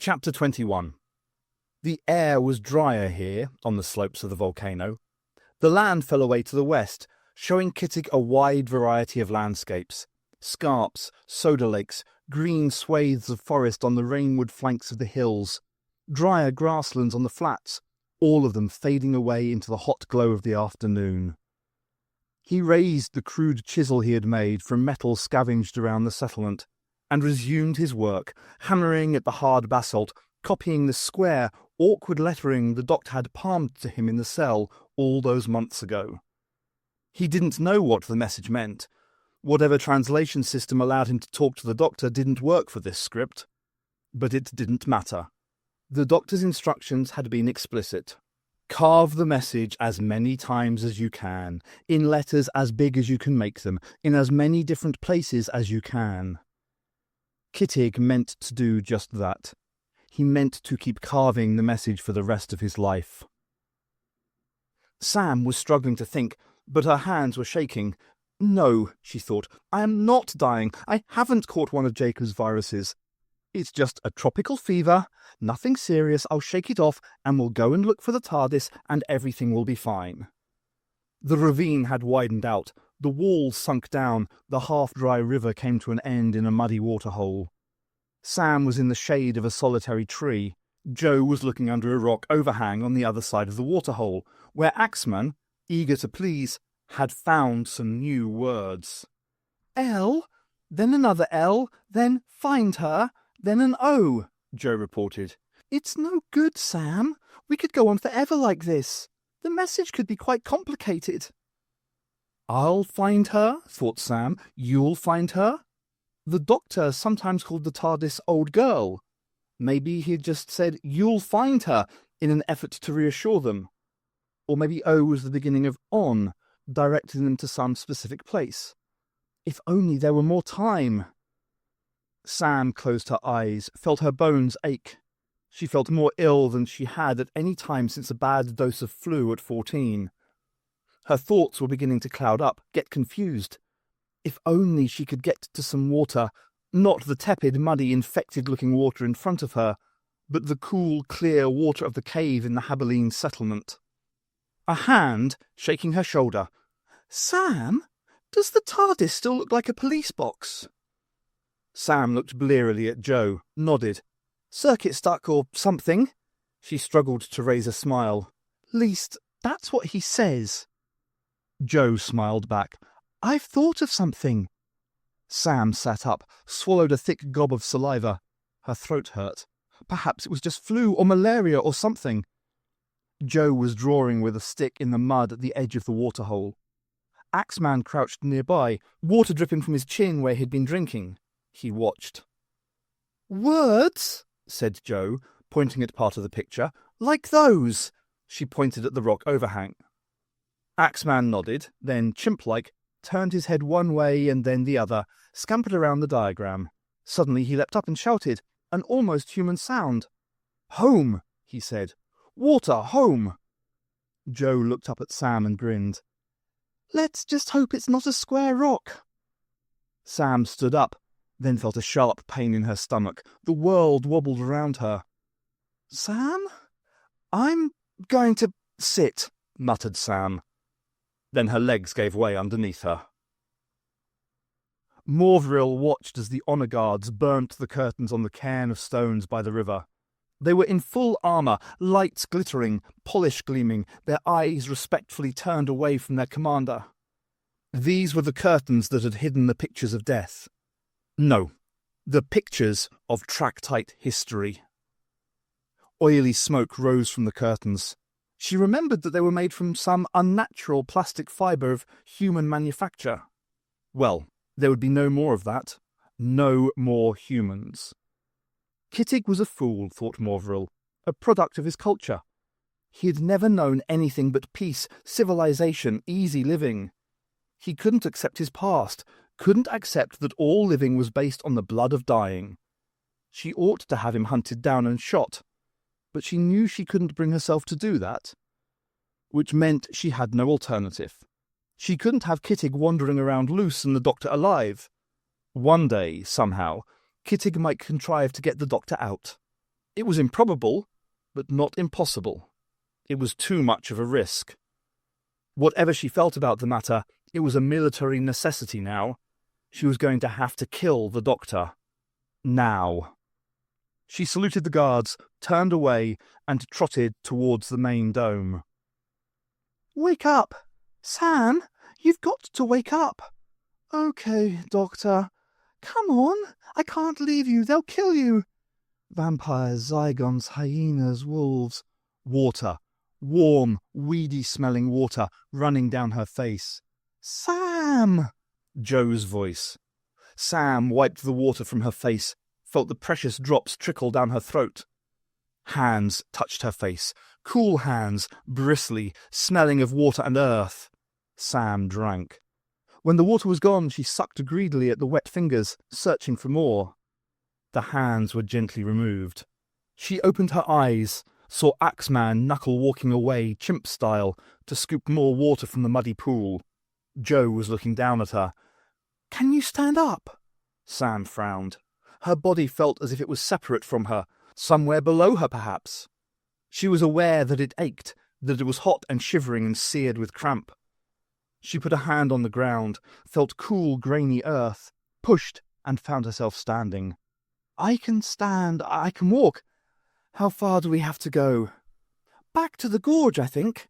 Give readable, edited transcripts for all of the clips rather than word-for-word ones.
Chapter 21. The air was drier here, on the slopes of the volcano. The land fell away to the west, showing Kittig a wide variety of landscapes. Scarps, soda lakes, green swathes of forest on the rainwood flanks of the hills, drier grasslands on the flats, all of them fading away into the hot glow of the afternoon. He raised the crude chisel he had made from metal scavenged around the settlement, and resumed his work, hammering at the hard basalt, copying the square, awkward lettering the doctor had palmed to him in the cell all those months ago. He didn't know what the message meant. Whatever translation system allowed him to talk to the doctor didn't work for this script. But it didn't matter. The doctor's instructions had been explicit. Carve the message as many times as you can, in letters as big as you can make them, in as many different places as you can. Kittig meant to do just that. He meant to keep carving the message for the rest of his life. Sam was struggling to think, but her hands were shaking. No, she thought, I am not dying. I haven't caught one of Jacob's viruses. It's just a tropical fever. Nothing serious. I'll shake it off and we'll go and look for the TARDIS and everything will be fine. The ravine had widened out. The walls sunk down. The half-dry river came to an end in a muddy waterhole. Sam was in the shade of a solitary tree. Joe was looking under a rock overhang on the other side of the waterhole, where Axeman, eager to please, had found some new words. L, then another L, then find her, then an O, Joe reported. It's no good, Sam. We could go on forever like this. The message could be quite complicated. I'll find her, thought Sam. You'll find her? The doctor sometimes called the TARDIS old girl. Maybe he had just said, you'll find her, in an effort to reassure them. Or maybe O was the beginning of on, directing them to some specific place. If only there were more time. Sam closed her eyes, felt her bones ache. She felt more ill than she had at any time since a bad dose of flu at 14. Her thoughts were beginning to cloud up, get confused. If only she could get to some water, not the tepid, muddy, infected-looking water in front of her, but the cool, clear water of the cave in the Haberleen settlement. A hand shaking her shoulder. Sam, does the TARDIS still look like a police box? Sam looked blearily at Joe, nodded. Circuit stuck or something. She struggled to raise a smile. Least, that's what he says. Joe smiled back. I've thought of something. Sam sat up, swallowed a thick gob of saliva. Her throat hurt. Perhaps it was just flu or malaria or something. Joe was drawing with a stick in the mud at the edge of the waterhole. Axeman crouched nearby, water dripping from his chin where he'd been drinking. He watched. Words, said Joe, pointing at part of the picture. Like those. She pointed at the rock overhang. Axeman nodded, then, chimp-like, turned his head one way and then the other, scampered around the diagram. Suddenly he leapt up and shouted, an almost human sound. Home, he said. Water, home. Joe looked up at Sam and grinned. Let's just hope it's not a square rock. Sam stood up, then felt a sharp pain in her stomach. The world wobbled around her. Sam? I'm going to sit, muttered Sam. Then her legs gave way underneath her. Morvril watched as the honour guards burnt the curtains on the cairn of stones by the river. They were in full armour, lights glittering, polish gleaming, their eyes respectfully turned away from their commander. These were the curtains that had hidden the pictures of death. No, the pictures of Tractite history. Oily smoke rose from the curtains. She remembered that they were made from some unnatural plastic fibre of human manufacture. Well, there would be no more of that. No more humans. Kittig was a fool, thought Morvril, a product of his culture. He had never known anything but peace, civilization, easy living. He couldn't accept his past, couldn't accept that all living was based on the blood of dying. She ought to have him hunted down and shot, but she knew she couldn't bring herself to do that, which meant she had no alternative. She couldn't have Kittig wandering around loose and the doctor alive. One day, somehow, Kittig might contrive to get the doctor out. It was improbable, but not impossible. It was too much of a risk. Whatever she felt about the matter, it was a military necessity now. She was going to have to kill the doctor. Now. She saluted the guards, turned away, and trotted towards the main dome. "Wake up! Sam, you've got to wake up!" "Okay, Doctor. Come on, I can't leave you, they'll kill you." "Vampires, Zygons, hyenas, wolves." Water. Warm, weedy-smelling water running down her face. "Sam!" Joe's voice. Sam wiped the water from her face, felt the precious drops trickle down her throat. Hands touched her face. Cool hands, bristly, smelling of water and earth. Sam drank. When the water was gone, she sucked greedily at the wet fingers, searching for more. The hands were gently removed. She opened her eyes, saw Axeman knuckle walking away, chimp style, to scoop more water from the muddy pool. Joe was looking down at her. "Can you stand up?" Sam frowned. Her body felt as if it was separate from her, somewhere below her perhaps. She was aware that it ached, that it was hot and shivering and seared with cramp. She put a hand on the ground, felt cool, grainy earth, pushed, and found herself standing. "I can stand, I can walk. How far do we have to go?" "Back to the gorge, I think."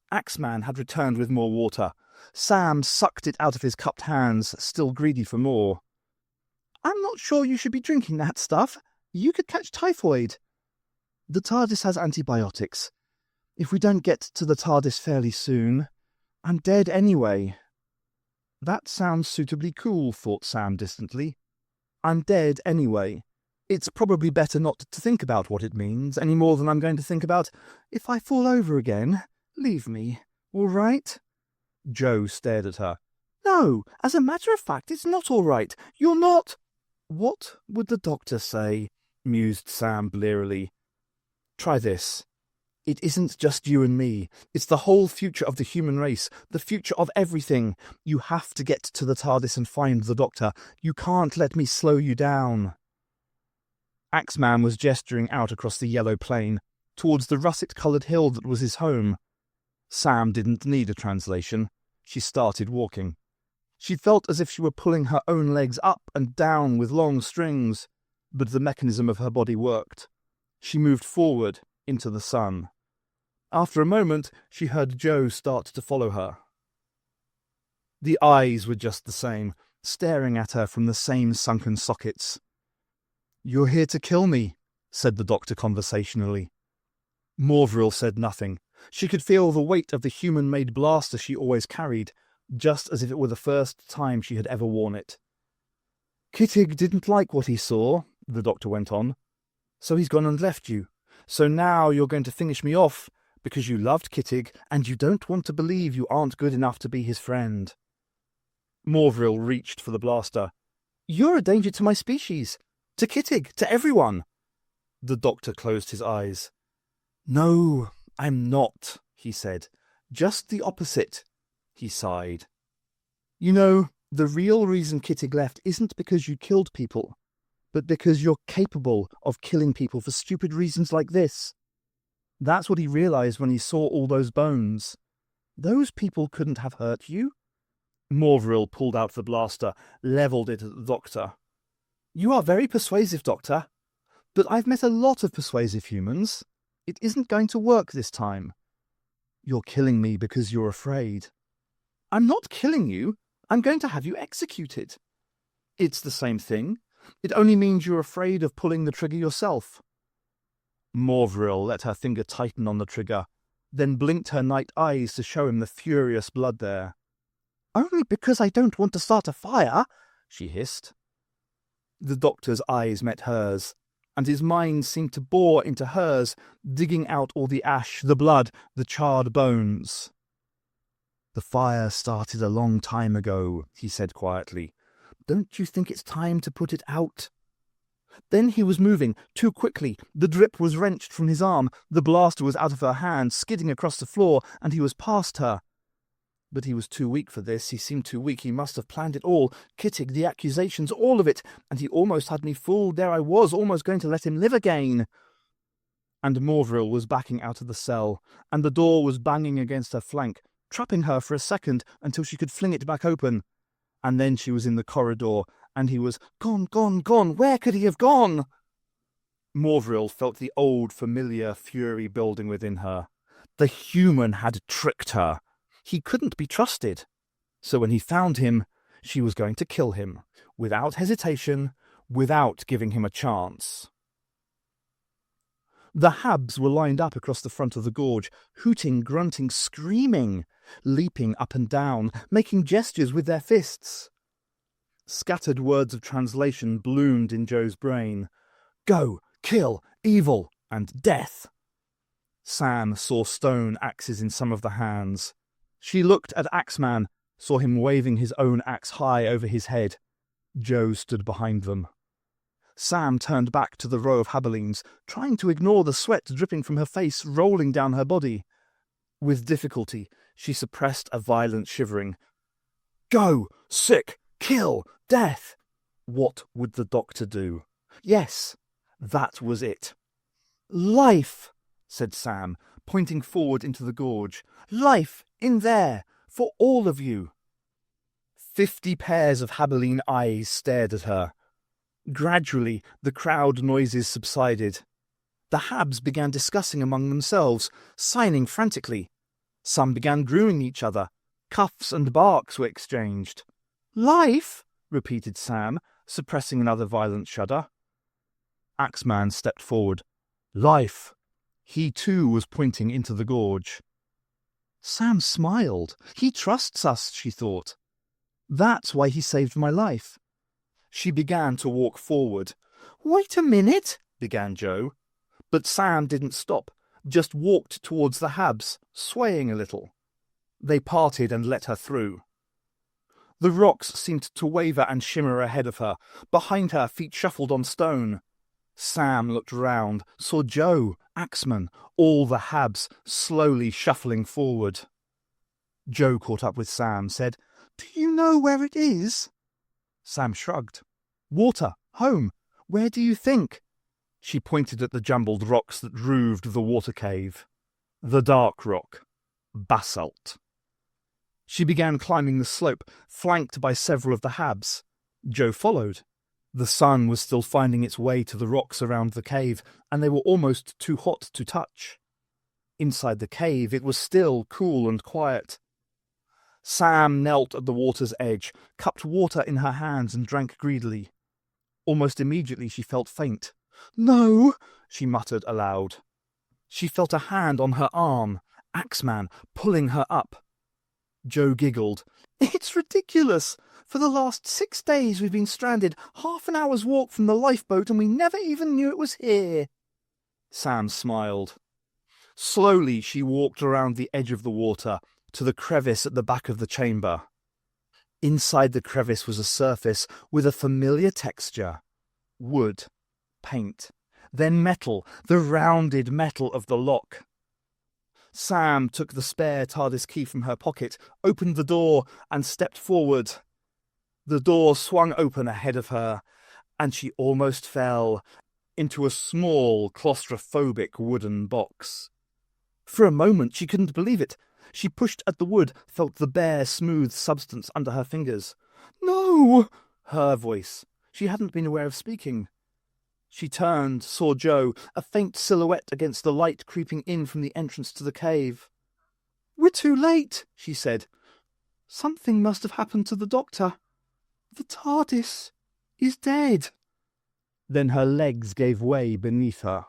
Axeman had returned with more water. Sam sucked it out of his cupped hands, still greedy for more. "I'm not sure you should be drinking that stuff. You could catch typhoid." "The TARDIS has antibiotics. If we don't get to the TARDIS fairly soon, I'm dead anyway." That sounds suitably cool, thought Sam distantly. I'm dead anyway. It's probably better not to think about what it means any more than I'm going to think about, if I fall over again, leave me, all right? Joe stared at her. "No, as a matter of fact, it's not all right. You're not—" "What would the doctor say?" mused Sam blearily. "Try this. It isn't just you and me. It's the whole future of the human race, the future of everything. You have to get to the TARDIS and find the doctor. You can't let me slow you down." Axeman was gesturing out across the yellow plain, towards the russet-coloured hill that was his home. Sam didn't need a translation. She started walking. She felt as if she were pulling her own legs up and down with long strings, but the mechanism of her body worked. She moved forward into the sun. After a moment, she heard Joe start to follow her. The eyes were just the same, staring at her from the same sunken sockets. "You're here to kill me," said the doctor conversationally. Morvril said nothing. She could feel the weight of the human-made blaster she always carried, just as if it were the first time she had ever worn it. "Kittig didn't like what he saw," the doctor went on. "So he's gone and left you. So now you're going to finish me off because you loved Kittig and you don't want to believe you aren't good enough to be his friend." Morvril reached for the blaster. "You're a danger to my species, to Kittig, to everyone." The doctor closed his eyes. "No, I'm not," he said. "Just the opposite." He sighed. "You know, the real reason Kittig left isn't because you killed people, but because you're capable of killing people for stupid reasons like this. That's what he realized when he saw all those bones. Those people couldn't have hurt you." Morvril pulled out the blaster, levelled it at the doctor. "You are very persuasive, Doctor, but I've met a lot of persuasive humans. It isn't going to work this time. You're killing me because you're afraid." "I'm not killing you. I'm going to have you executed." "It's the same thing. It only means you're afraid of pulling the trigger yourself." Morvril let her finger tighten on the trigger, then blinked her night eyes to show him the furious blood there. "Only because I don't want to start a fire," she hissed. The doctor's eyes met hers, and his mind seemed to bore into hers, digging out all the ash, the blood, the charred bones. "The fire started a long time ago," he said quietly. "Don't you think it's time to put it out?" Then he was moving, too quickly. The drip was wrenched from his arm, the blaster was out of her hand, skidding across the floor, and he was past her. But he was too weak for this. He seemed too weak. He must have planned it all. Kittig, the accusations, all of it. And he almost had me fooled. There I was, almost going to let him live again. and Morvril was backing out of the cell, and the door was banging against her flank, trapping her for a second until she could fling it back open. And then she was in the corridor, and he was gone, gone, gone. Where could he have gone? Morvril felt the old, familiar fury building within her. The human had tricked her. He couldn't be trusted. So when he found him, she was going to kill him, without hesitation, without giving him a chance. The Habs were lined up across the front of the gorge, hooting, grunting, screaming, leaping up and down, making gestures with their fists. Scattered words of translation bloomed in Joe's brain. Go, kill, evil, and death. Sam saw stone axes in some of the hands. She looked at Axeman, saw him waving his own axe high over his head. Joe stood behind them. Sam turned back to the row of Haberlines, trying to ignore the sweat dripping from her face, rolling down her body. With difficulty, she suppressed a violent shivering. Go! Sick! Kill! Death! What would the doctor do? Yes, that was it. Life, said Sam, pointing forward into the gorge. Life, in there, for all of you. 50 pairs of Haberline eyes stared at her. Gradually, the crowd noises subsided. The Habs began discussing among themselves, signing frantically. Some began grooming each other. Cuffs and barks were exchanged. Life, repeated Sam, suppressing another violent shudder. Axeman stepped forward. Life. He too was pointing into the gorge. Sam smiled. He trusts us, she thought. That's why he saved my life. She began to walk forward. Wait a minute, began Joe. But Sam didn't stop, just walked towards the Habs, swaying a little. They parted and let her through. The rocks seemed to waver and shimmer ahead of her. Behind her, feet shuffled on stone. Sam looked round, saw Joe, Axeman, all the Habs, slowly shuffling forward. Joe caught up with Sam, said, Do you know where it is? Sam shrugged. Water, home, where do you think? She pointed at the jumbled rocks that roofed the water cave. The dark rock. Basalt. She began climbing the slope, flanked by several of the Habs. Joe followed. The sun was still finding its way to the rocks around the cave, and they were almost too hot to touch. Inside the cave it was still, cool and quiet. Sam knelt at the water's edge, cupped water in her hands and drank greedily. Almost immediately she felt faint. No, she muttered aloud. She felt a hand on her arm, Axeman, pulling her up. Joe giggled. It's ridiculous. For the last 6 days we've been stranded, half an hour's walk from the lifeboat, and we never even knew it was here. Sam smiled. Slowly she walked around the edge of the water, to the crevice at the back of the chamber. Inside the crevice was a surface with a familiar texture. Wood, paint, then metal, the rounded metal of the lock. Sam took the spare TARDIS key from her pocket, opened the door, and stepped forward. The door swung open ahead of her, and she almost fell into a small, claustrophobic wooden box. For a moment she couldn't believe it. She pushed at the wood, felt the bare, smooth substance under her fingers. No! Her voice. She hadn't been aware of speaking. She turned, saw Joe, a faint silhouette against the light creeping in from the entrance to the cave. We're too late, she said. Something must have happened to the doctor. The TARDIS is dead. Then her legs gave way beneath her.